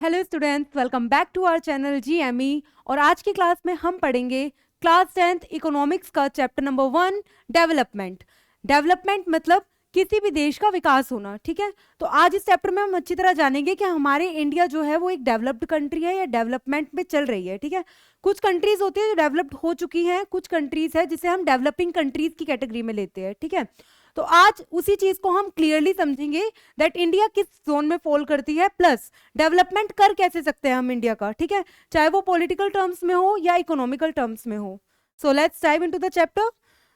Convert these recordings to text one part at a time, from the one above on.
Hello students, welcome back to our channel GME. और आज की क्लास में हम पढ़ेंगे क्लास 10th इकोनॉमिक्स का चैप्टर नंबर 1 डेवलपमेंट। डेवलपमेंट मतलब किसी भी देश का विकास होना। ठीक है, तो आज इस चैप्टर में हम अच्छी तरह जानेंगे कि हमारे इंडिया जो है वो एक डेवलप्ड कंट्री है या डेवलपमेंट में चल रही है। ठीक है, कुछ कंट्रीज होती है जो डेवलप्ड हो चुकी हैं, कुछ कंट्रीज है जिसे हम डेवलपिंग कंट्रीज की कैटेगरी में लेते हैं। ठीक है, तो आज उसी चीज को हम क्लियरली समझेंगे दैट इंडिया किस जोन में फॉल करती है, प्लस डेवलपमेंट कर कैसे सकते हैं हम इंडिया का। ठीक है, चाहे वो पॉलिटिकल टर्म्स में हो या इकोनॉमिकल टर्म्स में हो। So let's dive into the chapter.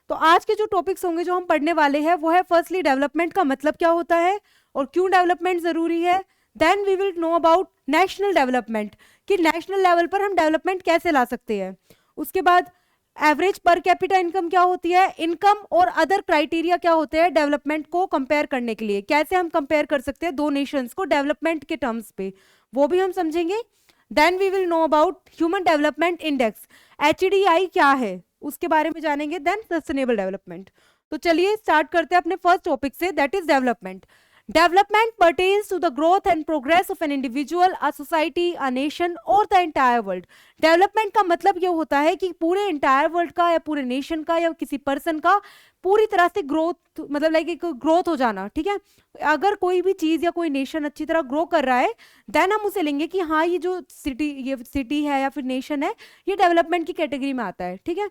तो आज के जो टॉपिक्स होंगे जो हम पढ़ने वाले हैं वो है फर्स्टली डेवलपमेंट का मतलब क्या होता है और क्यों डेवलपमेंट जरूरी है। Then we will know about national development, कि नेशनल लेवल पर हम डेवलपमेंट कैसे ला सकते हैं। उसके बाद एवरेज पर कैपिटा इनकम क्या होती है, इनकम और अदर क्राइटेरिया क्या होते हैं डेवलपमेंट को कंपेयर करने के लिए, कैसे हम कंपेयर कर सकते हैं दो नेशंस को डेवलपमेंट के टर्म्स पे, वो भी हम समझेंगे। Then we will know about human development index, HDI क्या है उसके बारे में जानेंगे। Then sustainable development. तो चलिए स्टार्ट करते हैं अपने फर्स्ट टॉपिक से, that is development. Development pertains to the growth and progress of an individual, a society, a nation or the entire world. Development का मतलब ये होता है कि पूरे entire world का या पूरे nation का या किसी person का पूरी तरह से ग्रोथ, मतलब लाइक एक ग्रोथ हो जाना। ठीक है, अगर कोई भी चीज या कोई नेशन अच्छी तरह ग्रो कर रहा है देन हम उसे लेंगे कि हाँ ये जो सिटी है या फिर नेशन है ये डेवलपमेंट की कैटेगरी में आता है। ठीक है,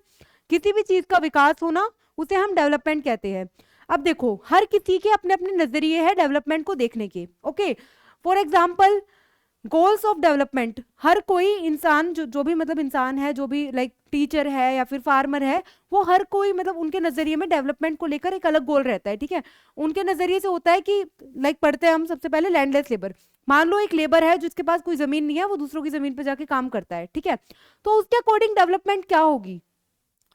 किसी भी चीज का विकास होना उसे हम डेवलपमेंट कहते हैं। अब देखो, हर किसी के अपने अपने नजरिए है डेवलपमेंट को देखने के। Okay, for example goals of development, हर कोई इंसान जो भी मतलब इंसान है, जो भी लाइक टीचर है या फिर फार्मर है, वो हर कोई मतलब उनके नजरिए में डेवलपमेंट को लेकर एक अलग गोल रहता है। ठीक है, उनके नजरिए से होता है कि लाइक पढ़ते हैं हम सबसे पहले लैंडलेस लेबर। मान लो एक लेबर है जिसके पास कोई जमीन नहीं है, वो दूसरों की जमीन पर जाके काम करता है। ठीक है, तो उसके अकॉर्डिंग डेवलपमेंट क्या होगी,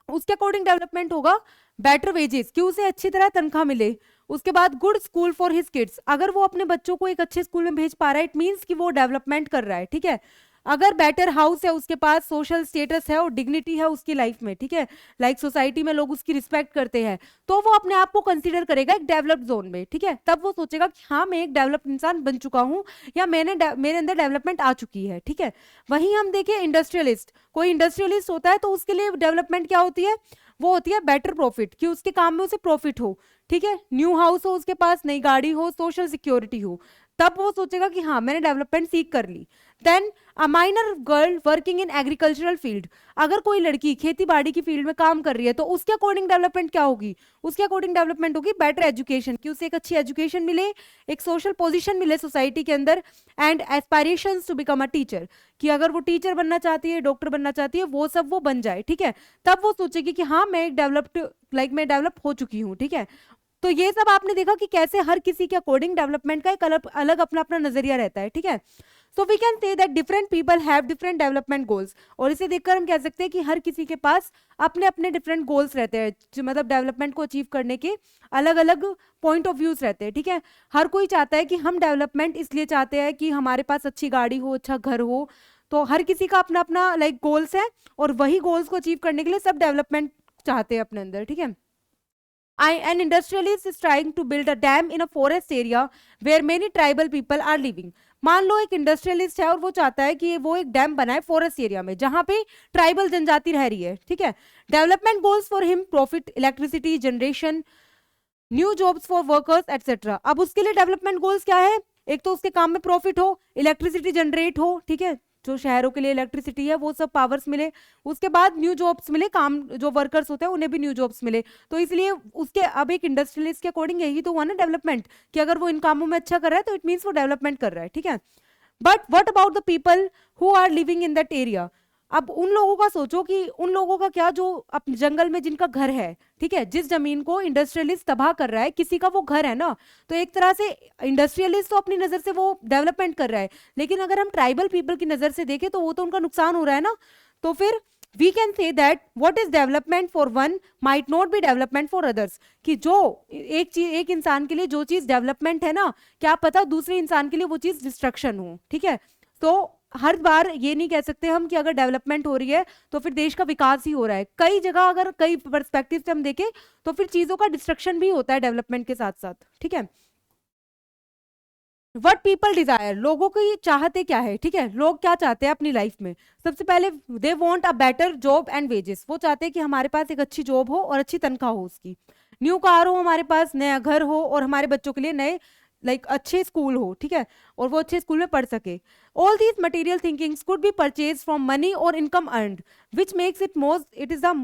उसके अकॉर्डिंग डेवलपमेंट होगा बेटर वेजेस, कि उसे अच्छी तरह तनख्वाह मिले। उसके बाद good school for his kids, अगर वो अपने बच्चों को एक अच्छे स्कूल में भेज पा रहा है इट मींस कि वो डेवलपमेंट कर रहा है। ठीक है, अगर बेटर हाउस है, उसके पास सोशल स्टेटस है और डिग्निटी है उसकी लाइफ में, ठीक है, लाइक सोसाइटी में लोग उसकी रिस्पेक्ट करते हैं, तो वो अपने आप को कंसीडर करेगा एक डेवलप्ड जोन में। ठीक है, तब वो सोचेगा कि हाँ मैं एक डेवलप्ड इंसान बन चुका हूँ या मेरे अंदर डेवलपमेंट आ चुकी है। ठीक है, वहीं हम देखें इंडस्ट्रियलिस्ट, कोई इंडस्ट्रियलिस्ट होता है तो उसके लिए डेवलपमेंट क्या होती है, वो होती है बेटर प्रॉफिट, कि उसके काम में उसे प्रॉफिट हो। ठीक है, न्यू हाउस हो उसके पास, नई गाड़ी हो, सोशल सिक्योरिटी हो, तब वो सोचेगा कि हाँ मैंने डेवलपमेंट सीख कर ली। Then a minor girl working in agricultural field, अगर कोई लड़की खेती बाड़ी की फील्ड में काम कर रही है तो उसके अकॉर्डिंग डेवलपमेंट क्या होगी, उसके अकॉर्डिंग डेवलपमेंट होगी बेटर एजुकेशन, कि उसे एक अच्छी एजुकेशन मिले, एक सोशल पोजीशन मिले सोसाइटी के अंदर, and aspirations to become a teacher, कि अगर वो टीचर बनना चाहती है, डॉक्टर बनना चाहती है, वो सब वो बन जाए। ठीक है, तब वो सोचेगी कि हाँ मैं एक डेवलप्ड मैं डेवलप हो चुकी हूँ। ठीक है, तो ये सब आपने देखा कि कैसे हर किसी के अकॉर्डिंग डेवलपमेंट का एक अलग अलग अपना अपना नजरिया रहता है। ठीक है, so we can say that different people have different development goals, और इसे देखकर हम कह सकते हैं कि हर किसी के पास अपने अपने डिफरेंट गोल्स रहते हैं, जो मतलब डेवलपमेंट को अचीव करने के अलग अलग पॉइंट ऑफ व्यूज रहते हैं। ठीक है, हर कोई चाहता है कि हम डेवलपमेंट इसलिए चाहते हैं कि हमारे पास अच्छी गाड़ी हो, अच्छा घर हो, तो हर किसी का अपना अपना गोल्स है, और वही गोल्स को अचीव करने के लिए सब डेवलपमेंट चाहते हैं अपने अंदर। ठीक है, an industrialist is trying to build a dam in a forest area where many tribal people are living. मान लो एक इंडस्ट्रियलिस्ट है और वो चाहता है कि वो एक डैम बनाए फॉरेस्ट एरिया में जहां पे ट्राइबल जनजाति रह रही है। ठीक है, development goals for him profit, electricity generation, new jobs for workers etcetera. अब उसके लिए डेवलपमेंट गोल्स क्या है, एक तो उसके काम में प्रॉफिट हो, इलेक्ट्रिसिटी जनरेट हो, ठीक है, जो शहरों के लिए इलेक्ट्रिसिटी है वो सब पावर्स मिले, उसके बाद न्यू जॉब्स मिले, काम जो वर्कर्स होते हैं उन्हें भी न्यू जॉब्स मिले। तो इसलिए उसके अब एक इंडस्ट्रियलिस्ट के अकॉर्डिंग यही तो हुआ ना डेवलपमेंट, कि अगर वो इन कामों में अच्छा कर रहा है तो इट मीन्स वो डेवलपमेंट कर रहा है। ठीक है, but what about the people who are living in that area, अब उन लोगों का सोचो कि उन लोगों का क्या जो अपने जंगल में जिनका घर है, ठीक है, जिस जमीन को इंडस्ट्रियलिस्ट तबाह कर रहा है, किसी का वो घर है ना, तो एक तरह से इंडस्ट्रियलिस्ट तो अपनी नजर से वो डेवलपमेंट कर रहा है, लेकिन अगर हम ट्राइबल पीपल की नजर से देखें तो वो तो उनका नुकसान हो रहा है ना। तो फिर we can say that what is development for one might not be development for others, कि जो एक चीज, एक इंसान के लिए जो चीज डेवलपमेंट है ना, क्या पता दूसरे इंसान के लिए वो चीज डिस्ट्रक्शन हो। ठीक है, तो हर बार ये नहीं कह सकते हम कि अगर डेवलपमेंट हो रही है तो फिर देश का विकास ही हो रहा है। कई जगह अगर कई पर्सपेक्टिव से हम देखें तो फिर चीजों का डिस्ट्रक्शन भी होता है डेवलपमेंट के साथ साथ। ठीक है, व्हाट पीपल डिजायर, लोगों की चाहते क्या है, ठीक है, लोग क्या चाहते हैं अपनी लाइफ में। सबसे पहले they want a better job and wages, वो चाहते हैं कि हमारे पास एक अच्छी जॉब हो और अच्छी तनख्वाह हो उसकी, न्यू कार हो हमारे पास, नया घर हो, और हमारे बच्चों के लिए नए अच्छे स्कूल हो, ठीक है, और वो अच्छे स्कूल में पढ़ सके। All these material thinkings could be purchase from money और income earned, which makes it is the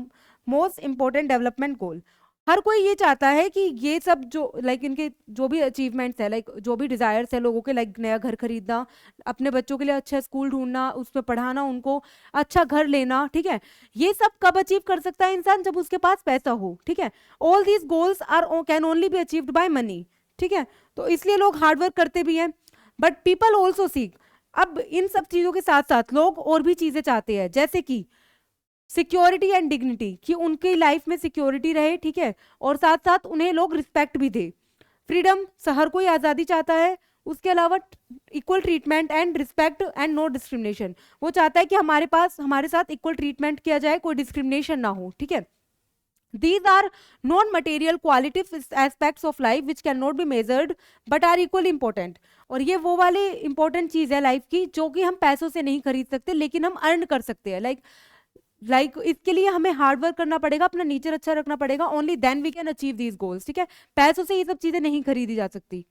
most important development goal. हर कोई ये चाहता है कि ये सब जो इनके जो भी अचीवमेंट्स है, जो भी डिजायर्स है लोगों के, नया घर खरीदना, अपने बच्चों के लिए अच्छा स्कूल ढूंढना, उसमें पढ़ाना उनको, अच्छा घर लेना, ठीक है, ये सब कब अचीव कर सकता है इंसान, जब उसके पास पैसा हो, ठीक है। All these goals are can only be achieved by money, ठीक है, तो इसलिए लोग हार्डवर्क करते भी हैं। बट पीपल ऑल्सो सीक, अब इन सब चीजों के साथ साथ लोग और भी चीजें चाहते हैं, जैसे कि सिक्योरिटी एंड डिग्निटी, कि उनकी लाइफ में सिक्योरिटी रहे, ठीक है, और साथ साथ उन्हें लोग रिस्पेक्ट भी दे। फ्रीडम, हर कोई आज़ादी चाहता है। उसके अलावा equal treatment and respect and no discrimination, वो चाहता है कि हमारे साथ इक्वल ट्रीटमेंट किया जाए, कोई डिस्क्रिमिनेशन ना हो, ठीक है। These are non-material qualitative aspects of life which cannot be measured but are equally important. और ये वो वाले इंपॉर्टेंट चीज है लाइफ की जो कि हम पैसों से नहीं खरीद सकते, लेकिन हम अर्न कर सकते हैं। इसके लिए हमें हार्ड वर्क करना पड़ेगा, अपना नेचर अच्छा रखना पड़ेगा, only then we can achieve these goals, ठीक है। पैसों से ये सब चीजें नहीं खरीदी जा सकती,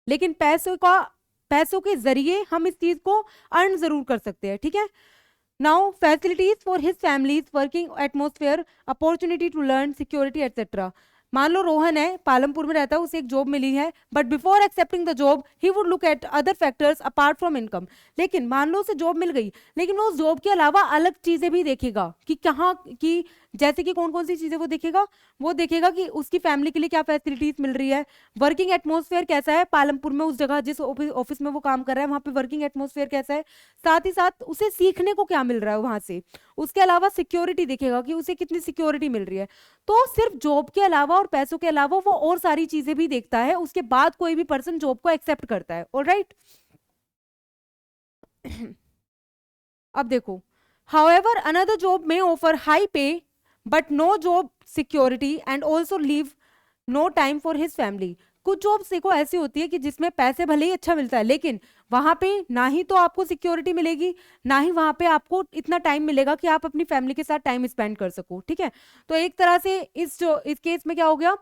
लेकिन पैसों के जरिए हम इस चीज को अर्न जरूर कर सकते हैं, ठीक है। Now facilities for his families, working atmosphere, opportunity to learn, security etcetera. मान लो रोहन है, पालमपुर में रहता है, उसे एक जॉब मिली है, but before accepting the job he would look at other factors apart from income. लेकिन मान लो उसे जॉब मिल गई, लेकिन वो उस जॉब के अलावा अलग चीजें भी देखेगा कि कहाँ की, जैसे कि कौन कौन सी चीजें वो देखेगा कि उसकी फैमिली के लिए क्या फैसिलिटीज मिल रही है, वर्किंग एटमोस्फेयर कैसा है पालमपुर में, उस जगह जिस ऑफिस में वो काम कर रहा है वहां पे वर्किंग एटमोस्फेयर कैसा है, साथ ही साथ उसे सीखने को क्या मिल रहा है वहां से। उसके अलावा सिक्योरिटी देखेगा कि उसे कितनी सिक्योरिटी मिल रही है। तो सिर्फ जॉब के अलावा और पैसों के अलावा वो और सारी चीजें भी देखता है, उसके बाद कोई भी पर्सन जॉब को एक्सेप्ट करता है। ऑलराइट अब देखो, however another job may offer high pay but no job security and also leave no time for his family। कुछ जॉब्स देखो ऐसी होती है कि जिसमें पैसे भले ही अच्छा मिलता है, लेकिन वहां पे ना ही तो आपको सिक्योरिटी मिलेगी, ना ही वहां पे आपको इतना टाइम मिलेगा कि आप अपनी फैमिली के साथ टाइम स्पेंड कर सको, ठीक है। तो एक तरह से इस केस में क्या हो गया,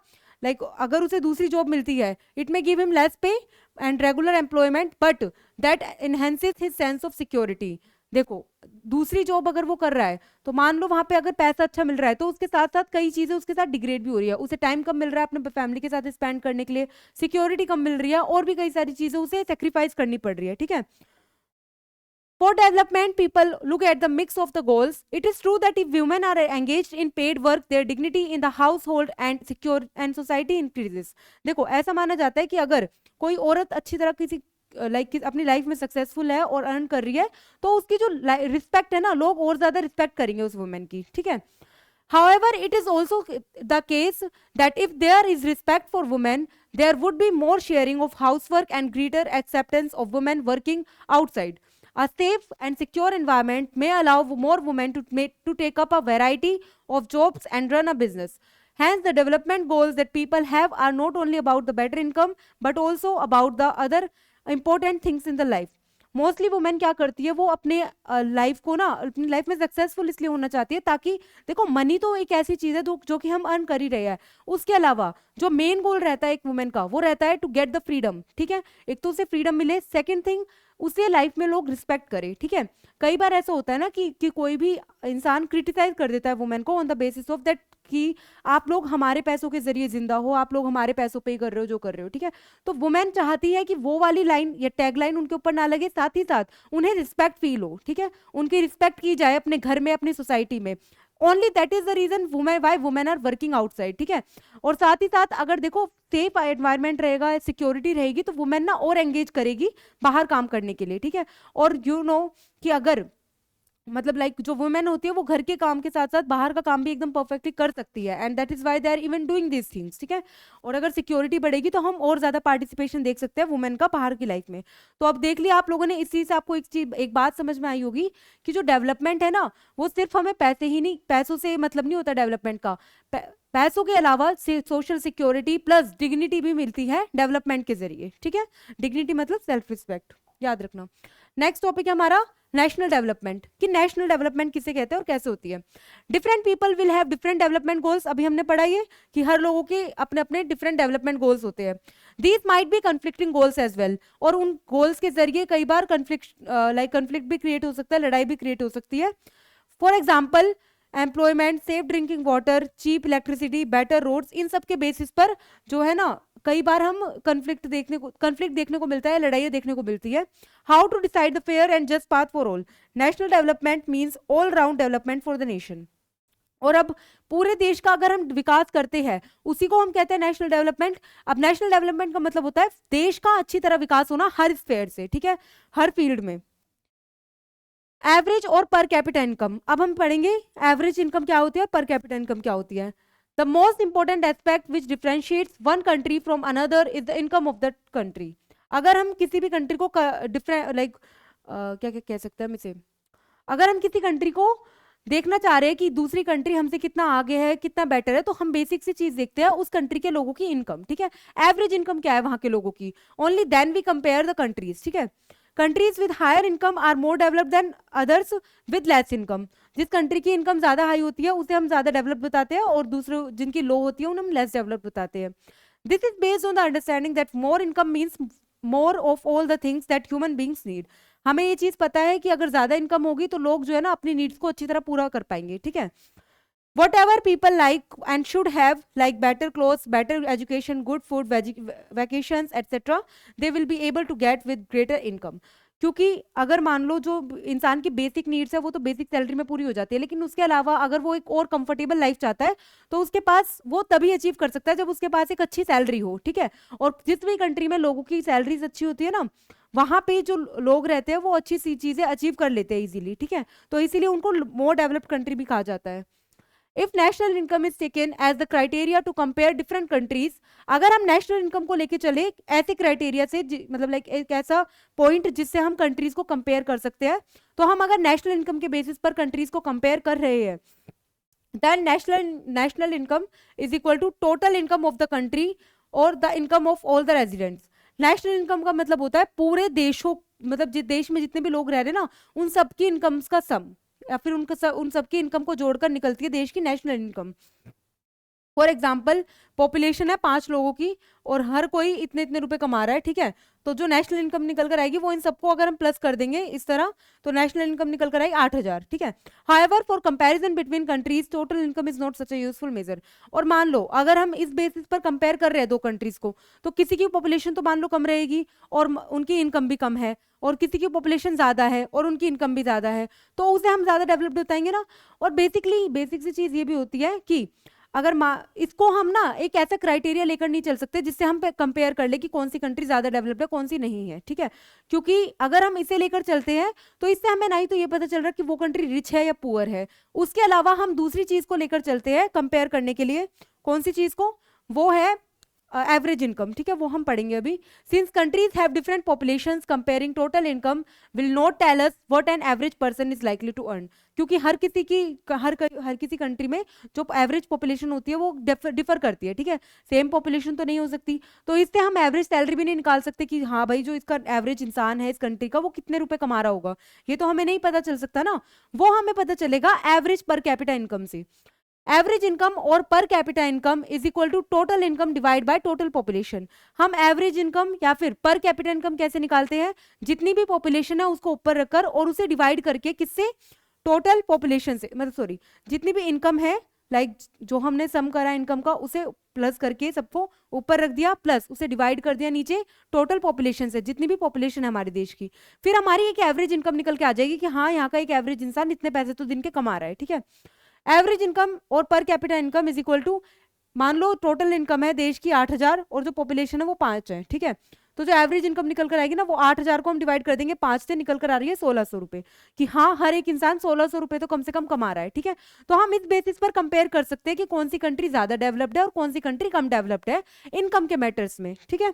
अगर उसे दूसरी जॉब मिलती है, it may give him less pay and regular employment but that enhances his sense of security. देखो दूसरी जॉब अगर वो कर रहा है, तो मान लो वहां पे अगर पैसा अच्छा मिल रहा है, तो उसके साथ साथ कई चीजें उसके साथ डिग्रेड भी हो रही है, उसे टाइम कम मिल रहा है अपने फैमिली के साथ स्पेंड करने के लिए, सिक्योरिटी कम मिल रही है, और भी कई सारी चीजें उसे सेक्रीफाइस करनी पड़ रही है, ठीक है। For development, people look at the mix of the goals. It is true that if women are engaged in paid work, their dignity in the household and secure and society increases. देखो ऐसा माना जाता है कि अगर कोई औरत अच्छी तरह किसी अपनी लाइफ में सक्सेसफुल है और अर्न कर रही है, तो उसकी जो रिस्पेक्ट है ना, लोग और ज्यादा रिस्पेक्ट करेंगे उस वुमेन की, ठीक है। However, it is also the case that if there is respect for women, there would be more sharing of housework and greater acceptance of women working outside. A safe and secure environment may allow more women to take up a variety of jobs and run a business. Hence, the development goals that people have are not only about the better income, but also about the other important things in the life. Mostly women क्या करती है, वो अपने life को ना, अपनी life में successful इसलिए होना चाहती है ताकि, देखो मनी तो एक ऐसी चीज है जो कि हम अर्न कर ही रहे हैं, उसके अलावा जो मेन गोल रहता है एक वुमेन का, वो रहता है टू गेट द फ्रीडम, ठीक है। एक तो उसे फ्रीडम मिले, सेकंड थिंग उसे लाइफ में लोग रिस्पेक्ट करे, ठीक है। कई बार ऐसा होता है ना कि कोई भी इंसान क्रिटिसाइज कर देता है वुमेन को on the basis of that कि आप लोग हमारे पैसों के जरिए जिंदा हो, आप लोग हमारे पैसों पे ही कर रहे हो जो कर रहे हो, ठीक है। तो वुमेन चाहती है कि वो वाली लाइन या टैग लाइन उनके ऊपर ना लगे, साथ ही साथ उन्हें रिस्पेक्ट फील हो, ठीक है, उनकी रिस्पेक्ट की जाए अपने घर में, अपनी सोसाइटी में। Only that is the reason why women are working outside, ठीक है। और साथ ही साथ अगर देखो सेफ एनवायरमेंट रहेगा, सिक्योरिटी रहेगी, तो वुमेन ना और एंगेज करेगी बाहर काम करने के लिए, ठीक है। और यू नो कि अगर मतलब जो वुमेन होती है वो घर के काम के साथ साथ बाहर का काम भी एकदम परफेक्टली कर सकती है, and that is why they are even doing this things, ठीक है। और अगर सिक्योरिटी बढ़ेगी तो हम और ज्यादा पार्टिसिपेशन देख सकते हैं वुमेन का बाहर की लाइफ में। तो अब देख लिया आप लोगों ने, इस चीज से आपको एक बात समझ में आई होगी कि जो डेवलपमेंट है ना, वो सिर्फ हमें पैसे से मतलब नहीं होता डेवलपमेंट का। पैसों के अलावा सोशल सिक्योरिटी प्लस डिग्निटी भी मिलती है डेवलपमेंट के जरिए, ठीक है। डिग्निटी मतलब सेल्फ रिस्पेक्ट, याद रखना। नेक्स्ट टॉपिक है हमारा नेशनल डेवलपमेंट, कि नेशनल डेवलपमेंट किसे कहते हैं और कैसे होती है। Different people will have different development goals, अभी हमने पढ़ा ये कि हर लोगों के अपने अपने डिफरेंट डेवलपमेंट गोल्स होते हैं। These might be conflicting goals as well, और उन गोल्स के जरिए कई बार कन्फ्लिक्ट भी क्रिएट हो सकता है, लड़ाई भी क्रिएट हो सकती है। For example employment, safe drinking water, cheap electricity, better roads, इन सब के बेसिस पर जो है ना कई बार हम कन्फ्लिक्ट देखने को मिलता है, लड़ाइयाँ देखने को मिलती है। How to decide the fair and just path for all, national development means all round development for the nation. और अब पूरे देश का अगर हम विकास करते हैं उसी को हम कहते हैं नेशनल डेवलपमेंट। अब नेशनल डेवलपमेंट का मतलब होता है देश का अच्छी तरह विकास होना हर स्फेयर से, ठीक है, हर फील्ड में। एवरेज और पर कैपिटा इनकम, अब हम पढ़ेंगे एवरेज इनकम क्या होती है और पर कैपिटा इनकम क्या होती है। The most important aspect which differentiates one country from another is the income of the country. अगर हम किसी भी कंट्री को क्या क्या कह सकते हैं हम इसे, अगर हम किसी कंट्री को देखना चाह रहे हैं कि दूसरी कंट्री हमसे कितना आगे है, कितना बेटर है, तो हम बेसिक सी चीज देखते हैं उस कंट्री के लोगों की इनकम, ठीक है। एवरेज इनकम क्या है वहां के लोगों की, only then we compare the countries, ठीक है। Countries with higher income are more developed than others with less income. जिस कंट्री की इनकम ज्यादा हाई होती है उसे हम ज्यादा डेवलप बताते हैं, और दूसरे जिनकी लो होती है उन्हें हम लेस डेवलप बताते हैं। This is based on the understanding that more income means more of all the things that human beings need. हमें ये चीज पता है कि अगर ज्यादा इनकम होगी तो लोग जो है ना अपनी नीड्स को अच्छी तरह पूरा कर पाएंगे, ठीक है। Whatever people like and should have, like better clothes, better education, good food, vacations, etc., they will be able to get with greater income. क्योंकि अगर मान लो जो इंसान की बेसिक नीड्स है वो तो बेसिक सैलरी में पूरी हो जाती है, लेकिन उसके अलावा अगर वो एक और कंफर्टेबल लाइफ चाहता है तो उसके पास वो तभी अचीव कर सकता है जब उसके पास एक अच्छी सैलरी हो, ठीक है। और जिस भी कंट्री में लोगों की सैलरीज अच्छी होती है ना, वहां पे जो लोग रहते हैं वो अच्छी सी चीजें अचीव कर लेते हैं इजीली, ठीक है। तो इसीलिए उनको मोर डेवलप्ड कंट्री भी कहा जाता है। If national income is taken as the criteria to compare different countries, अगर हम नेशनल इनकम को लेके चले ऐसे क्राइटेरिया से, मतलब लाइक एक ऐसा पॉइंट जिससे हम कंट्रीज को कंपेयर कर सकते हैं, तो हम अगर नेशनल इनकम के बेसिस पर कंट्रीज को कंपेयर कर रहे हैं, then national income is equal to total income of the country और the income of all the residents. National income का मतलब होता है पूरे देशों, मतलब जिस देश में जितने भी लोग रह रहे हैं ना उन सबकी इनकम्स का सम, या फिर उन सबकी इनकम को जोड़कर निकलती है देश की national income. For example population है 5 लोगों की और हर कोई इतने इतने रुपए कमा रहा है, ठीक है। तो जो नेशनल इनकम निकल कर आएगी वो इन सबको अगर हम प्लस कर देंगे इस तरह, तो नेशनल इनकम निकल कर आएगी 8,000, ठीक है। However for comparison between countries total income is not such a useful measure. और मान लो अगर हम इस बेसिस पर कंपेयर कर रहे हैं दो कंट्रीज को, तो किसी की पॉपुलेशन तो मान लो कम रहेगी और उनकी इनकम भी कम है, और किसी की पॉपुलेशन ज्यादा है और उनकी इनकम भी ज्यादा है, तो उसे हम ज्यादा डेवलप्ड बताएंगे ना। और बेसिकली बेसिक सी चीज ये भी होती है कि अगर इसको हम ना एक ऐसा क्राइटेरिया लेकर नहीं चल सकते जिससे हम कंपेयर कर ले कि कौन सी कंट्री ज्यादा डेवलप्ड है कौन सी नहीं है, ठीक है। क्योंकि अगर हम इसे लेकर चलते हैं तो इससे हमें ना ही तो ये पता चल रहा कि वो कंट्री रिच है या पुअर है, उसके अलावा हम दूसरी चीज को लेकर चलते हैं कंपेयर करने के लिए। कौन सी चीज को, वो है एवरेज इनकम, ठीक है, वो हम पढ़ेंगे अभी। Since countries have different populations, comparing total income will not tell us what an average person is likely to earn. क्योंकि हर किसी कंट्री में जो एवरेज पॉपुलेशन होती है वो डिफर करती है, ठीक है, सेम पॉपुलेशन तो नहीं हो सकती। तो इससे हम एवरेज सैलरी भी नहीं निकाल सकते कि हाँ भाई जो इसका एवरेज इंसान है इस कंट्री का वो कितने रुपए कमा रहा होगा, ये तो हमें नहीं पता चल सकता ना। वो हमें पता चलेगा एवरेज पर कैपिटा इनकम से। एवरेज इनकम और per capita income is equal to total income divide by total population. हम एवरेज इनकम या फिर पर कैपिटा इनकम कैसे निकालते हैं, जितनी भी पॉपुलेशन है उसको ऊपर रखकर और उसे डिवाइड करके, किससे, टोटल पॉपुलेशन से, मतलब सॉरी जितनी भी इनकम है, लाइक जो हमने सम करा इनकम का उसे प्लस करके सबको ऊपर रख दिया, प्लस उसे डिवाइड कर दिया नीचे टोटल पॉपुलेशन से, जितनी भी पॉपुलेशन है हमारे देश की। फिर हमारी एक एवरेज इनकम निकल के आ जाएगी कि हाँ यहाँ का एक एवरेज इंसान इतने पैसे तो दिन के कमा रहा है, ठीक है। एवरेज इनकम और per capita income is equal to, मान लो टोटल इनकम है देश की 8,000 और जो पॉपुलेशन है वो 5 है, ठीक है। तो जो एवरेज इनकम निकल कर आएगी ना वो 8,000 को हम डिवाइड कर देंगे 5 से, निकल कर आ रही है 1,600 रुपए, कि हाँ हर एक इंसान 1,600 रुपए तो कम से कम कमा रहा है, ठीक है। तो हम इस बेसिस पर कंपेयर कर सकते हैं कि कौन सी कंट्री ज्यादा डेवलप्ड है और कौन सी कंट्री कम डेवलप्ड है इनकम के मैटर्स में, ठीक है।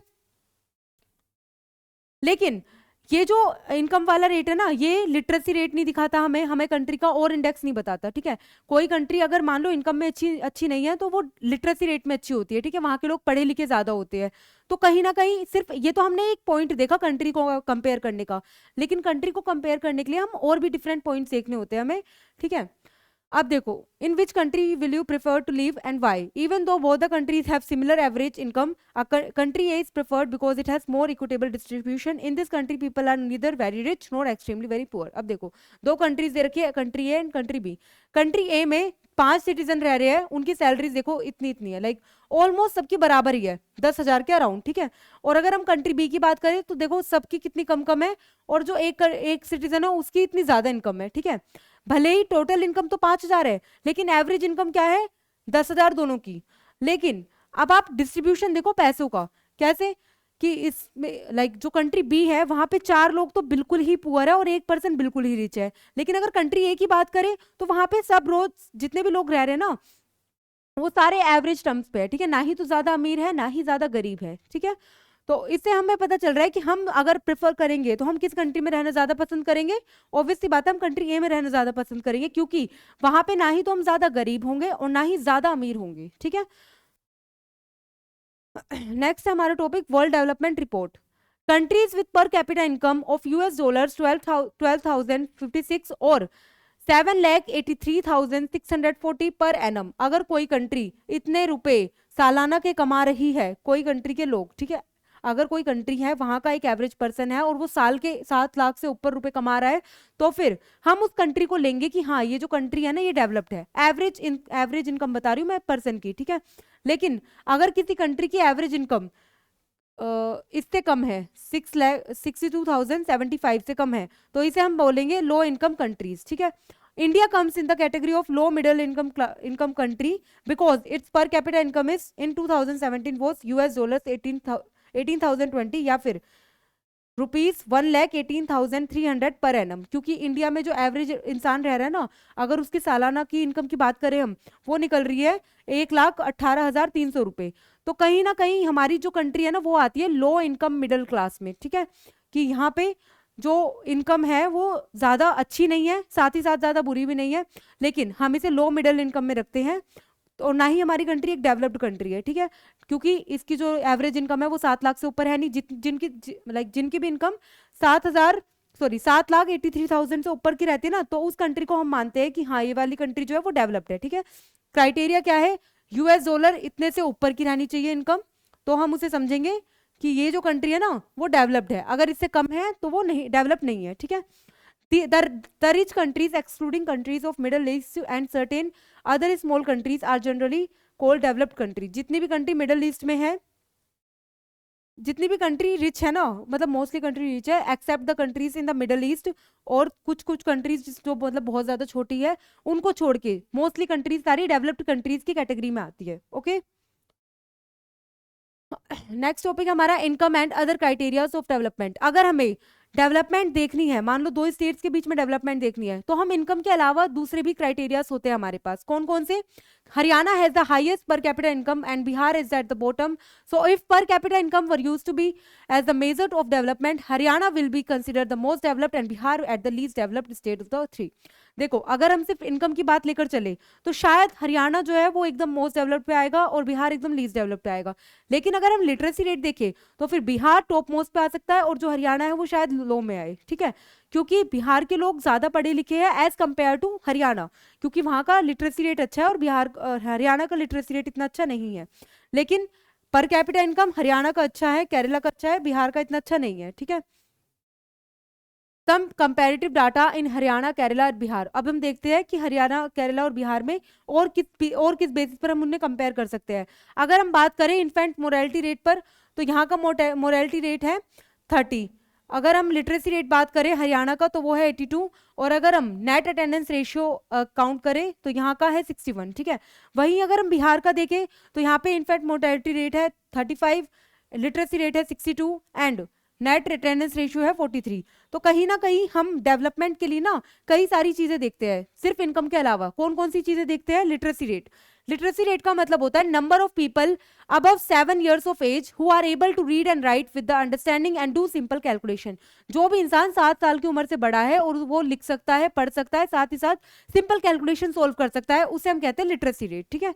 लेकिन ये जो इनकम वाला रेट है ना, ये लिटरेसी रेट नहीं दिखाता हमें, हमें कंट्री का और इंडेक्स नहीं बताता, ठीक है। कोई कंट्री अगर मान लो इनकम में अच्छी नहीं है तो वो लिटरेसी रेट में अच्छी होती है, ठीक है, वहां के लोग पढ़े लिखे ज्यादा होते हैं। तो कहीं ना कहीं सिर्फ ये तो हमने एक पॉइंट देखा कंट्री को कंपेयर करने का, लेकिन कंट्री को कंपेयर करने के लिए हम और भी डिफरेंट पॉइंट्स देखने होते हैं हमें, ठीक है। अब देखो, in which country will you prefer to live and why? Even though both the countries have similar average income, country A is preferred because it has more equitable distribution. In this country people are neither very rich nor extremely very poor. अब देखो, दो countries दे रखी है, country A and country B. Country A में 5 citizen रह रहे हैं, उनकी सैलरीज देखो इतनी इतनी है, लाइक ऑलमोस्ट सबकी बराबर ही है, 10,000 के अराउंड, ठीक है। और अगर हम कंट्री बी की बात करें तो देखो सबकी कितनी कम कम है, और जो एक सिटीजन है उसकी इतनी ज्यादा इनकम है, ठीक है। भले ही टोटल इनकम तो 5,000 है, लेकिन एवरेज इनकम क्या है, 10,000 दोनों की। लेकिन अब आप डिस्ट्रीब्यूशन देखो पैसों का, कैसे कि इसमें लाइक जो कंट्री बी है वहां पे 4 लोग तो बिल्कुल ही पुअर है और 1% बिल्कुल ही रिच है। लेकिन अगर कंट्री ए की बात करें तो वहां पे सब रोज जितने भी लोग रह रहे हैं ना, वो सारे एवरेज टर्म्स पे है, ठीक है, ना ही तो ज्यादा अमीर है ना ही ज्यादा गरीब है, ठीक है। तो इससे हमें पता चल रहा है कि हम अगर प्रेफर करेंगे तो हम किस कंट्री में रहना ज्यादा पसंद करेंगे। ऑब्वियसली बात है, हम कंट्री ए में रहना ज्यादा पसंद करेंगे, क्योंकि वहां पे ना ही तो हम ज्यादा गरीब होंगे और ना ही ज्यादा अमीर होंगे, ठीक है। नेक्स्ट है हमारा topic world development report. Countries with पर capita income of US dollars 12,056 और 7,83,640 पर एनम। अगर कोई कंट्री इतने रुपए सालाना के कमा रही है, कोई कंट्री के लोग, ठीक है, अगर कोई कंट्री है वहां का एक एवरेज पर्सन है और वो साल के 7 लाख से ऊपर रुपए कमा रहा है, तो फिर हम उस कंट्री को लेंगे कि हाँ ये जो कंट्री है ना ये डेवलप्ड है। एवरेज इनकम बता रही हूँ मैं पर्सन की, ठीक है। लेकिन अगर किसी कंट्री की एवरेज इनकम इससे कम है, 6,62,075 से कम है, तो इसे हम बोलेंगे लो इनकम कंट्रीज, ठीक है। India comes in the category of low middle income country because it's पर capita income is in 2017 was US dollars 18,020 या फिर ₹1,18,300 पर एनम। क्योंकि इंडिया में जो एवरेज इंसान रह रहा है ना, अगर उसकी सालाना की इनकम की बात करें हम, वो निकल रही है 1,18,300 रुपए। तो कहीं ना कहीं हमारी जो कंट्री है ना वो आती है लो इनकम मिडिल क्लास में, ठीक है, कि यहाँ पे जो इनकम है वो ज्यादा अच्छी नहीं है, साथ ही साथ ज्यादा बुरी भी नहीं है, लेकिन हम इसे लो मिडिल इनकम में रखते हैं। और ना ही हमारी कंट्री एक डेवलप्ड कंट्री है, ठीक है, क्योंकि इसकी जो एवरेज इनकम है वो 7 लाख से ऊपर है नहीं। जिनकी भी इनकम 7,83,000 से ऊपर की रहती है ना, तो उस कंट्री को हम मानते हैं कि हाँ ये वाली कंट्री जो है वो डेवलप्ड है, ठीक है। क्राइटेरिया क्या है, यूएस डॉलर इतने से ऊपर की रहनी चाहिए इनकम, तो हम उसे समझेंगे कि ये जो कंट्री है ना वो डेवलप्ड है। अगर इससे कम है तो वो नहीं डेवलप नहीं है, ठीक है। The rich countries excluding countries of Middle East and certain other small countries are generally called developed countries. जितनी भी कंट्री मिडल ईस्ट में है, जितनी भी कंट्री रिच है ना, मतलब मोस्टली कंट्री रिच है except the countries in the middle east, और कुछ कुछ कंट्रीज जो मतलब बहुत ज्यादा छोटी है उनको छोड़ के मोस्टली कंट्रीज सारी डेवलप्ड कंट्रीज की कैटेगरी में आती है, ओके। नेक्स्ट टॉपिक हमारा income and other criterias of development. अगर हमें डेवलपमेंट देखनी है, मान लो दो स्टेट्स के बीच में डेवलपमेंट देखनी है, तो हम इनकम के अलावा दूसरे भी क्राइटेरियाज होते हैं हमारे पास। कौन कौन से? Haryana has the highest per capita income and Bihar is at the bottom. So if per capita income were used to be as the measure of development, Haryana will be considered the most developed and Bihar at the least developed state of the 3। देखो, अगर हम सिर्फ income की बात लेकर चले तो शायद हरियाणा जो है वो एकदम मोस्ट डेवलप्ड पे आएगा और बिहार एकदम लीस्ट डेवलप्ड पे आएगा। लेकिन अगर हम लिटरेसी रेट देखें तो फिर बिहार टॉप मोस्ट पे आ सकता है और जो हरियाणा है वो शायद लो में आए, ठीक है, क्योंकि बिहार के लोग ज्यादा पढ़े लिखे हैं एज कंपेयर टू हरियाणा, क्योंकि वहां का लिटरेसी रेट अच्छा है और हरियाणा का लिटरेसी रेट इतना अच्छा नहीं है। लेकिन पर कैपिटा इनकम हरियाणा का अच्छा है, केरला का अच्छा है, बिहार का इतना अच्छा नहीं है, ठीक है। Some comparative data in Haryana, Kerala और बिहार। अब हम देखते हैं कि हरियाणा, केरला और बिहार में और किस बेसिस पर हम उन्हें कंपेयर कर सकते हैं। अगर हम बात करें इन्फेंट मोरालिटी रेट पर, तो यहाँ का मोरालिटी रेट है 30। अगर हम लिटरेसी रेट बात करें हरियाणा का तो वो है 82, और अगर हम नेट अटेंडेंस रेशियो काउंट करें तो यहाँ का है 61, ठीक है। वहीं अगर हम बिहार का देखें तो यहाँ पे इन्फेंट मोर्टेलिटी रेट है 35, लिटरेसी रेट है 62 एंड नेट अटेंडेंस रेशियो है 43। तो कहीं ना कहीं हम डेवलपमेंट के लिए ना कई सारी चीजें देखते हैं, सिर्फ इनकम के अलावा कौन कौन सी चीजें देखते हैं? लिटरेसी रेट, लिटरेसी रेट का मतलब होता है number of people above 7 years of age who are able to read and write with the understanding and do simple calculation. जो भी इंसान 7 साल की उम्र से बड़ा है और वो लिख सकता है, पढ़ सकता है, साथ ही साथ सिंपल कैलकुलेशन सोल्व कर सकता है, उसे हम कहते हैं लिटरेसी रेट। ठीक है,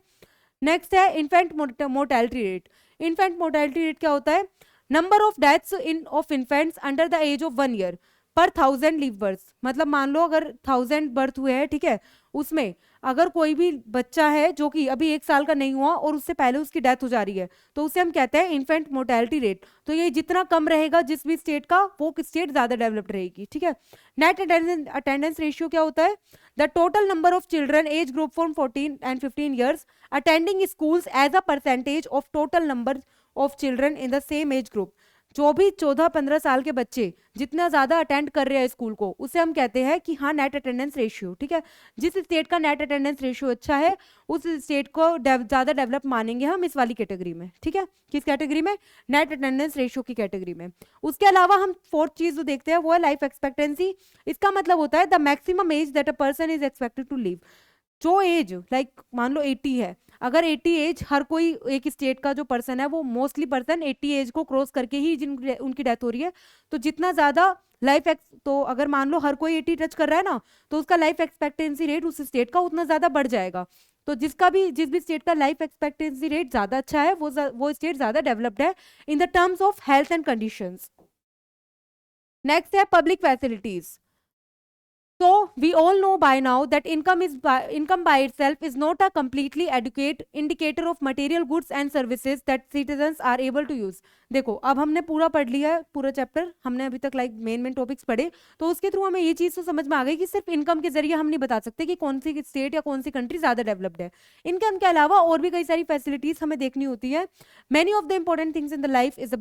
नेक्स्ट है infant mortality rate. Infant mortality rate क्या होता है? Number of deaths in of infants under the age of 1 year पर 1000 लिव बर्थ। मतलब मान लो अगर 1000 बर्थ हुए हैं, ठीक है, उसमें अगर कोई भी बच्चा है जो कि अभी 1 साल का नहीं हुआ और उससे पहले उसकी डेथ हो जा रही है, तो उसे हम कहते हैं इन्फेंट मोर्टेलिटी रेट। तो ये जितना कम रहेगा जिस भी स्टेट का, वो स्टेट ज्यादा डेवलप्ड रहेगी। ठीक है, नेट अटेंडेंस रेशियो क्या होता है? The total number of children age group from 14 and 15 years attending schools as a percentage of total number of children in the same age group. जो भी 14-15 साल के बच्चे जितना ज्यादा अटेंड कर रहे हैं स्कूल को, उसे हम कहते हैं कि हाँ नेट अटेंडेंस रेशियो। ठीक है, जिस स्टेट का नेट अटेंडेंस रेशियो अच्छा है उस स्टेट को ज्यादा डेवलप मानेंगे हम इस वाली कैटेगरी में। ठीक है, किस कैटेगरी में? नेट अटेंडेंस रेशियो की कैटेगरी में। उसके अलावा हम फोर्थ चीज जो देखते हैं वो है लाइफ एक्सपेक्टेंसी। इसका मतलब होता है the maximum age that a person is expected to live. जो एज लाइक मान लो 80 है, अगर 80 एज हर कोई एक स्टेट का जो पर्सन है वो मोस्टली पर्सन 80 एज को क्रॉस करके ही जिन उनकी डेथ हो रही है, तो जितना ज्यादा लाइफ तो अगर मान लो हर कोई 80 टच कर रहा है ना, तो उसका लाइफ एक्सपेक्टेंसी रेट उस स्टेट का उतना ज्यादा बढ़ जाएगा। तो जिस भी स्टेट का लाइफ एक्सपेक्टेंसी रेट ज्यादा अच्छा है वो स्टेट ज्यादा डेवलप्ड है in the terms of health and conditions. Next है public facilities. So we all know by now that income by itself is not a completely adequate indicator of material goods and services that citizens are able to use. देखो अब हमने पूरा पढ़ लिया है, पूरा chapter हमने अभी तक लाइक मेन टॉपिक्स पढ़े, तो उसके थ्रू हमें ये चीज तो समझ में आ गई कि सिर्फ इनकम के जरिए हम नहीं बता सकते कि कौन सी स्टेट या कौन सी कंट्री ज्यादा डेवलप्ड है। इनकम के अलावा और भी कई सारी फैसिलिटीज हमें देखनी होती है। Many of the important things in the life is the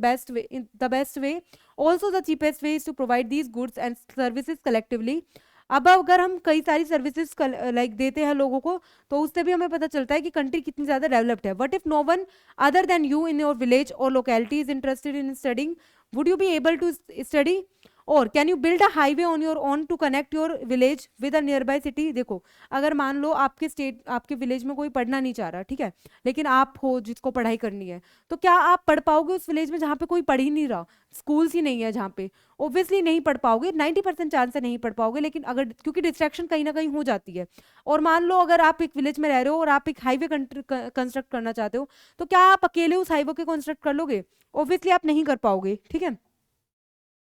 best way also the cheapest way is to provide these goods and services collectively. अब अगर हम कई सारी सर्विसेज लाइक देते हैं लोगों को, तो उससे भी हमें पता चलता है कि कंट्री कितनी ज्यादा डेवलप्ड है। What if no one other than you in your village और locality is interested in studying, would you be able to study? और can you build a highway on your own to connect your village with a nearby city? देखो अगर मान लो आपके village में कोई पढ़ना नहीं चाह रहा, ठीक है, लेकिन आप हो जिसको पढ़ाई करनी है, तो क्या आप पढ़ पाओगे उस विलेज में जहाँ पे कोई पढ़ ही नहीं रहा, स्कूल्स ही नहीं है जहाँ पे? ऑब्वियसली नहीं पढ़ पाओगे, 90% चांस है नहीं पढ़ पाओगे। लेकिन अगर क्योंकि डिस्ट्रैक्शन कहीं ना कहीं हो जाती है, और मान लो अगर आप एक विलेज में रह रहे हो और आप एक हाईवे कंस्ट्रक्ट करना चाहते हो, तो क्या आप अकेले उस हाईवे को कंस्ट्रक्ट कर लोगे? ऑब्वियसली आप नहीं कर पाओगे। ठीक है,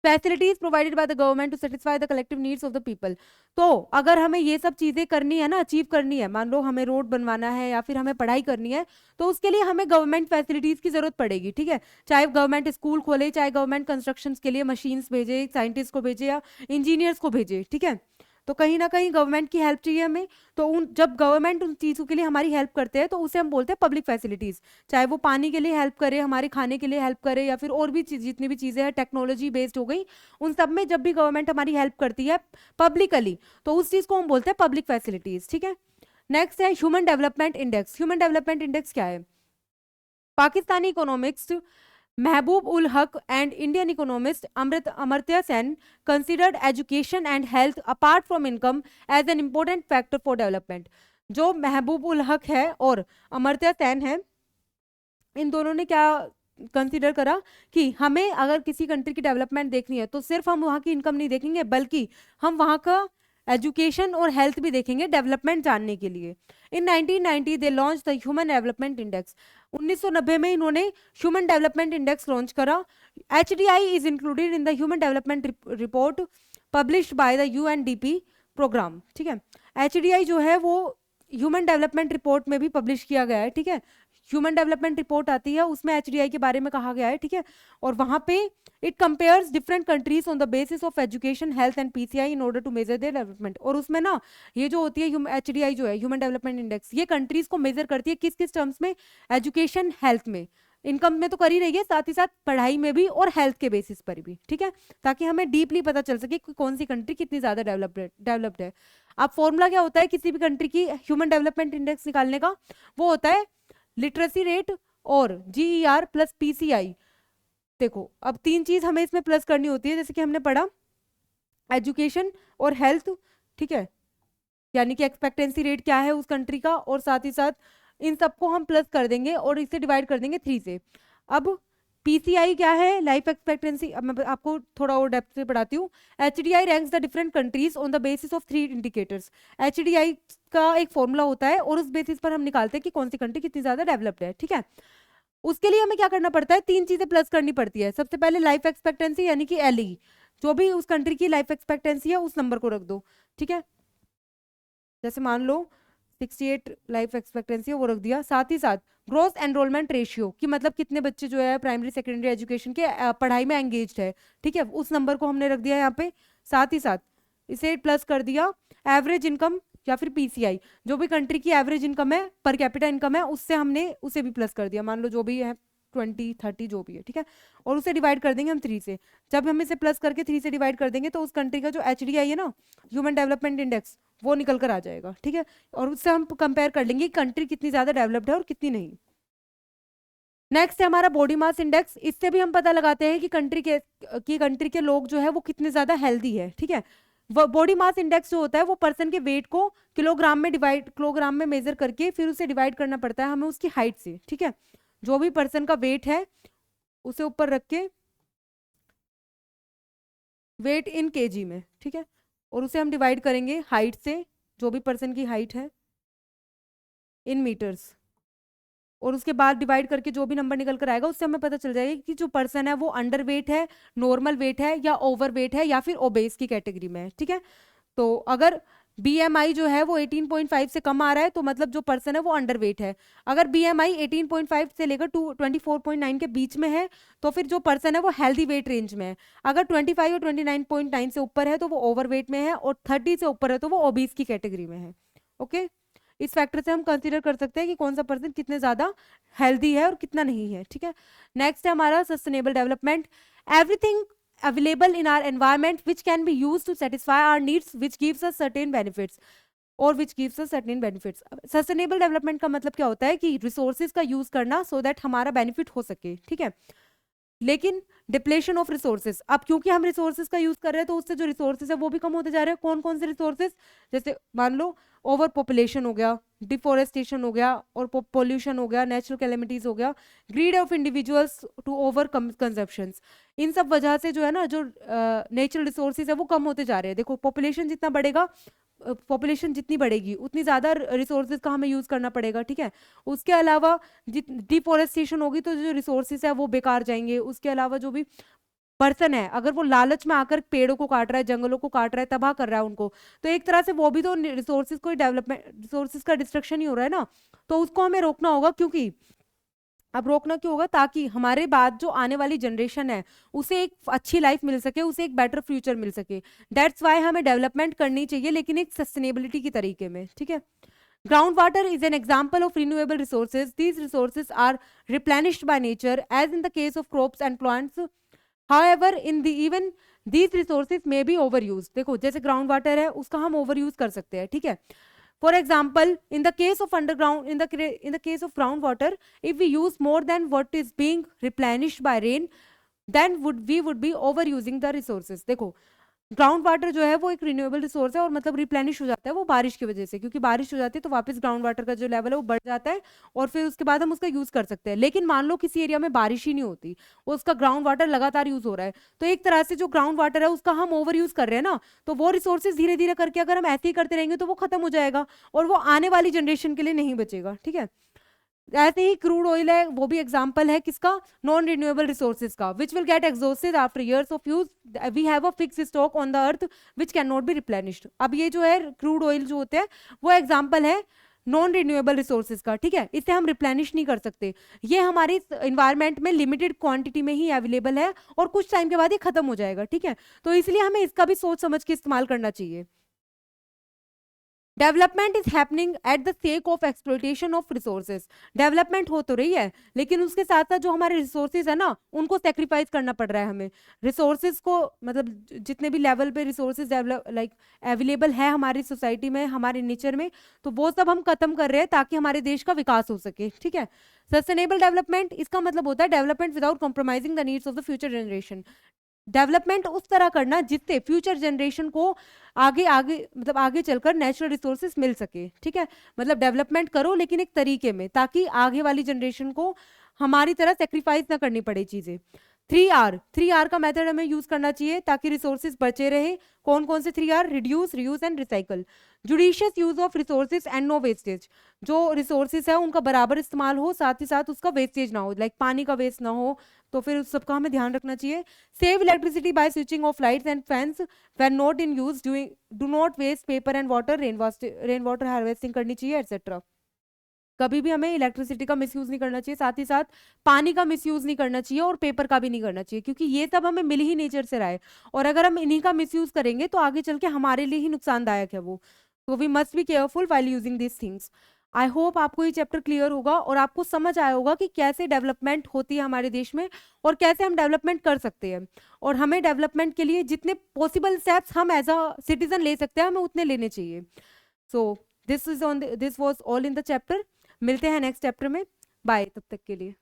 facilities provided by the government to satisfy the collective needs of the people. तो अगर हमें ये सब चीजें करनी है ना, अचीव करनी है, मान लो हमें रोड बनवाना है या फिर हमें पढ़ाई करनी है, तो उसके लिए हमें गवर्नमेंट फैसिलिटीज की जरूरत पड़ेगी। ठीक है, चाहे गवर्नमेंट स्कूल खोले, चाहे गवर्नमेंट कंस्ट्रक्शन के लिए मशीन्स भेजे, साइंटिस्ट को भेजे या इंजीनियर्स को भेजे। ठीक है, तो कहीं ना कहीं गवर्नमेंट की हेल्प चाहिए हमें। तो जब गवर्नमेंट उन चीज़ों के लिए हमारी हेल्प करते हैं तो उसे हम बोलते हैं पब्लिक फैसिलिटीज़। चाहे वो पानी के लिए हेल्प करे, हमारे खाने के लिए हेल्प करे, या फिर और भी जितनी भी चीज़ें हैं टेक्नोलॉजी बेस्ड हो गई, उन सब में जब भी गवर्नमेंट हमारी हेल्प करती है पब्लिकली, तो उस चीज़ को हम बोलते हैं पब्लिक फैसिलिटीज़। ठीक है, नेक्स्ट है human development index. Human development index क्या है? Pakistani economics Mahbub ul Haq and Indian economist Amartya Sen considered education and health apart from income as an important factor for development. जो महबूब उल हक है और अमर्त्य सेन है, इन दोनों ने क्या कंसिडर करा कि हमें अगर किसी कंट्री की डेवलपमेंट देखनी है तो सिर्फ हम वहाँ की इनकम नहीं देखेंगे, बल्कि हम वहाँ का एजुकेशन और हेल्थ भी देखेंगे डेवलपमेंट जानने के लिए। In 1990 they launch the human development index. 1990 में इन्होंने ह्यूमन डेवलपमेंट इंडेक्स लॉन्च करा। HDI is included in the human development report published by the UNDP programme. ठीक है, HDI जो है वो ह्यूमन डेवलपमेंट रिपोर्ट में भी पब्लिश किया गया है। ठीक है, ह्यूमन डेवलपमेंट रिपोर्ट आती है, उसमें HDI के बारे में कहा गया है। ठीक है, और वहाँ पे it compares different countries on the basis of education, health and PCI in order to measure their development. और उसमें ना ये जो होती है HDI जो है ह्यूमन डेवलपमेंट इंडेक्स, ये कंट्रीज को मेजर करती है किस किस टर्म्स में? एजुकेशन, हेल्थ में, इनकम में तो कर ही रही है, साथ ही साथ पढ़ाई में भी और हेल्थ के बेसिस पर भी। ठीक है, ताकि हमें डीपली पता चल सके कि कौन सी कंट्री कितनी ज्यादा डेवलप्ड है। अब फॉर्मूला क्या होता है किसी भी कंट्री की ह्यूमन डेवलपमेंट इंडेक्स निकालने का? वो होता है लिटरेसी रेट और GER प्लस PCI। देखो अब तीन चीज हमें इसमें प्लस करनी होती है, जैसे कि हमने पढ़ा एजुकेशन और हेल्थ। ठीक है, यानी कि एक्सपेक्टेंसी रेट क्या है उस कंट्री का, और साथ ही साथ इन सबको हम प्लस कर देंगे और इसे डिवाइड कर देंगे 3 से। अब पीसीआई क्या है, लाइफ एक्सपेक्टेंसी। अब मैं आपको थोड़ा और डेप्थ से पढ़ाती हूँ। HDI ranks the different countries on the basis of 3 indicators. HDI का एक फॉर्मूला होता है और उस बेसिस पर हम निकालते हैं कि कौन सी कंट्री कितनी ज्यादा डेवलप्ड है, ठीक है। उसके लिए हमें क्या करना पड़ता है, 3 चीजें प्लस करनी पड़ती है। सबसे पहले लाइफ एक्सपेक्टेंसी यानी कि एलई, जो भी उस कंट्री की लाइफ एक्सपेक्टेंसी है उस नंबर को रख दो, ठीक है। जैसे मान लो 68 लाइफ एक्सपेक्टेंसी है, वो रख दिया। साथ ही साथ ग्रोथ एनरोलमेंट रेशियो कि मतलब कितने बच्चे जो है प्राइमरी सेकेंडरी एजुकेशन के पढ़ाई में एंगेज्ड है, ठीक है, उस नंबर को हमने रख दिया यहाँ पे। साथ ही साथ इसे प्लस कर दिया एवरेज इनकम या फिर पीसीआई, जो भी कंट्री की एवरेज इनकम है, पर कैपिटा इनकम है, उससे हमने उसे भी प्लस कर दिया। मान लो जो भी है 20 30 जो भी है, ठीक है, और उसे डिवाइड कर देंगे हम 3 से। जब हम इसे प्लस करके 3 से डिवाइड कर देंगे तो उस कंट्री का जो एचडीआई है ना, ह्यूमन डेवलपमेंट इंडेक्स, वो निकल कर आ जाएगा, ठीक है। और उससे हम कंपेयर कर लेंगे कंट्री कितनी ज्यादा डेवलप्ड है और कितनी नहीं। नेक्स्ट है हमारा बॉडी मास इंडेक्स। इससे भी हम पता लगाते हैं कि कंट्री के लोग जो है वो कितने ज्यादा हेल्दी है, ठीक है। बॉडी मास इंडेक्स जो होता है वो पर्सन के वेट को किलोग्राम में मेजर करके फिर उसे डिवाइड करना पड़ता है हमें उसकी हाइट से, ठीक है। जो भी पर्सन का वेट है उसे ऊपर रख के वेट इन केजी में, ठीक है, और उसे हम डिवाइड करेंगे हाइट से, जो भी पर्सन की हाइट है, इन मीटर्स। और उसके बाद डिवाइड करके जो भी नंबर निकल कर आएगा उससे हमें पता चल जाएगा कि जो पर्सन है वो अंडर वेट है, नॉर्मल वेट है, या ओवर वेट है, या फिर ओबेस की कैटेगरी में है, ठीक है। तो अगर बीएमआई जो है वो 18.5 से कम आ रहा है तो मतलब जो पर्सन है वो अंडर वेट है। अगर बीएमआई 18.5 से लेकर 24.9 के बीच में है तो फिर जो पर्सन है वो हेल्दी वेट रेंज में है। अगर 25 और 29.9 से ऊपर है तो वो ओवर वेट में है, और 30 से ऊपर है तो वो ओबीस की कैटेगरी में है। ओके, इस फैक्टर से हम कंसीडर कर सकते हैं कि कौन सा पर्सन कितने ज्यादा हेल्दी है और कितना नहीं है, ठीक है। नेक्स्ट है हमारा sustainable development. Everything available in our environment which can be used to satisfy our needs which gives us certain benefits और which gives us certain benefits। Sustainable development का मतलब क्या होता है कि रिसोर्सेज का यूज करना सो दैट हमारा बेनिफिट हो सके, ठीक है। लेकिन डिप्लेशन ऑफ रिसोर्सेज, अब क्योंकि हम रिसोर्सेज का यूज कर रहे हैं तो उससे जो रिसोर्सेज है वो भी कम होते जा रहे हैं। कौन कौन से रिसोर्सेज, जैसे मान लो ओवर पॉपुलेशन हो गया, डिफोरेस्टेशन हो गया, और पोल्यूशन हो गया, नेचुरल कैलेमिटीज हो गया, greed of individuals to over consumption. इन सब वजह से जो है ना, जो नेचुरल रिसोर्सेज है वो कम होते जा रहे हैं। देखो पॉपुलेशन जितना बढ़ेगा, पॉपुलेशन जितनी बढ़ेगी उतनी ज़्यादा रिसोर्सेज का हमें यूज़ करना पड़ेगा, ठीक है। उसके अलावा डिफोरेस्टेशन होगी तो जो रिसोर्सेज है वो बेकार जाएंगे। उसके अलावा जो भी पर्सन है अगर वो लालच में आकर पेड़ों को काट रहा है, जंगलों को काट रहा है, तबाह कर रहा है उनको, तो एक तरह से वो भी तो रिसोर्सेज को डेवलपमेंट, रिसोर्सेज का डिस्ट्रक्शन ही हो रहा है ना। तो उसको हमें रोकना होगा, क्योंकि अब रोकना क्यों होगा, ताकि हमारे बाद जो आने वाली जनरेशन है उसे एक अच्छी लाइफ मिल सके, उसे एक बेटर फ्यूचर मिल सके। दैट्स वाई हमें डेवलपमेंट करनी चाहिए, लेकिन एक सस्टेनेबिलिटी की तरीके में, ठीक है। Ground water is an example of renewable resources. These resources are replenished by nature as in the case of crops and plants. However, in the even these resources may be overused। देखो जैसे ground water है उसका हम over use कर सकते हैं, ठीक है। For example in the case of underground, in the case of ground water, if we use more than what is being replenished by rain, then we would be overusing the resources। देखो ground water जो है वो एक renewable resource है और मतलब replenish हो जाता है वो बारिश की वजह से, क्योंकि बारिश हो जाती है तो वापस ग्राउंड वाटर का जो लेवल है वो बढ़ जाता है और फिर उसके बाद हम उसका यूज कर सकते हैं। लेकिन मान लो किसी एरिया में बारिश ही नहीं होती, उसका ग्राउंड वाटर लगातार यूज हो रहा है, तो एक तरह से जो ग्राउंड वाटर है उसका हम ओवर यूज कर रहे हैं ना, तो वो रिसोर्सेज धीरे धीरे करके अगर हम ऐसे ही करते रहेंगे तो वो खत्म हो जाएगा और वो आने वाली जनरेशन के लिए नहीं बचेगा, ठीक है। ऐसे ही क्रूड ऑयल है, वो भी एग्जांपल है किसका, नॉन रिन्यूएबल रिसोर्सेज का, which will get exhausted after years of use. We have a fix stock on the earth which can not be replenished. अब ये जो है क्रूड ऑयल जो होते हैं वो एग्जांपल है नॉन रिन्यूएबल रिसोर्सेज का, ठीक है। इसे हम रिप्लेनिश नहीं कर सकते, ये हमारी इन्वायरमेंट में लिमिटेड क्वांटिटी में ही अवेलेबल है और कुछ टाइम के बाद ये खत्म हो जाएगा, ठीक है। तो इसलिए हमें इसका भी सोच समझ के इस्तेमाल करना चाहिए। Development is happening at the sake of exploitation of resources. Development हो तो रही है लेकिन उसके साथ साथ जो हमारे रिसोर्सेज है ना उनको सेक्रीफाइस करना पड़ रहा है हमें। रिसोर्सेज को मतलब जितने भी लेवल पे रिसोर्सेज लाइक अवेलेबल है हमारी सोसाइटी में, हमारे नेचर में, तो वो सब हम खत्म कर रहे हैं ताकि हमारे देश का विकास हो सके, ठीक है। सस्टेनेबल डेवलपमेंट इसका मतलब होता है development without compromising the needs of the future generation. Development उस तरह करना जिससे फ्यूचर जनरेशन को आगे आगे मतलब आगे चलकर नेचुरल रिसोर्सेज मिल सके, ठीक है। मतलब डेवलपमेंट करो लेकिन एक तरीके में, ताकि आगे वाली जनरेशन को हमारी तरह सेक्रीफाइस ना करनी पड़े चीजें। 3R का मेथड हमें यूज करना चाहिए ताकि रिसोर्सेज बचे रहे। कौन कौन से 3R? Reduce, reuse and recycle. Judicious use of resources and no wastage. जो रिसोर्सेज है उनका बराबर इस्तेमाल हो, साथ ही साथ उसका वेस्टेज ना हो, लाइक पानी का वेस्ट ना हो, तो फिर उस सबका हमें ध्यान रखना चाहिए। Save electricity by switching off lights and fans when not in use. Do not waste paper and water. Rain water harvesting करनी चाहिए, एटसेट्रा। कभी भी हमें इलेक्ट्रिसिटी का मिसयूज नहीं करना चाहिए, साथ ही साथ पानी का मिसयूज नहीं करना चाहिए और पेपर का भी नहीं करना चाहिए, क्योंकि ये सब हमें मिल ही नेचर से रहा है। और अगर हम इन्हीं का मिसयूज करेंगे तो आगे चल के हमारे लिए ही नुकसानदायक है वो। तो we must be careful while using this things. I hope आपको ये चैप्टर क्लियर होगा और आपको समझ आया होगा कि कैसे डेवलपमेंट होती है हमारे देश में और कैसे हम डेवलपमेंट कर सकते हैं। और हमें डेवलपमेंट के लिए जितने पॉसिबल स्टेप्स हम एज अ सिटीजन ले सकते हैं, हमें उतने लेने चाहिए। So this was all in the chapter. मिलते हैं नेक्स्ट चैप्टर में। बाय तब तक के लिए।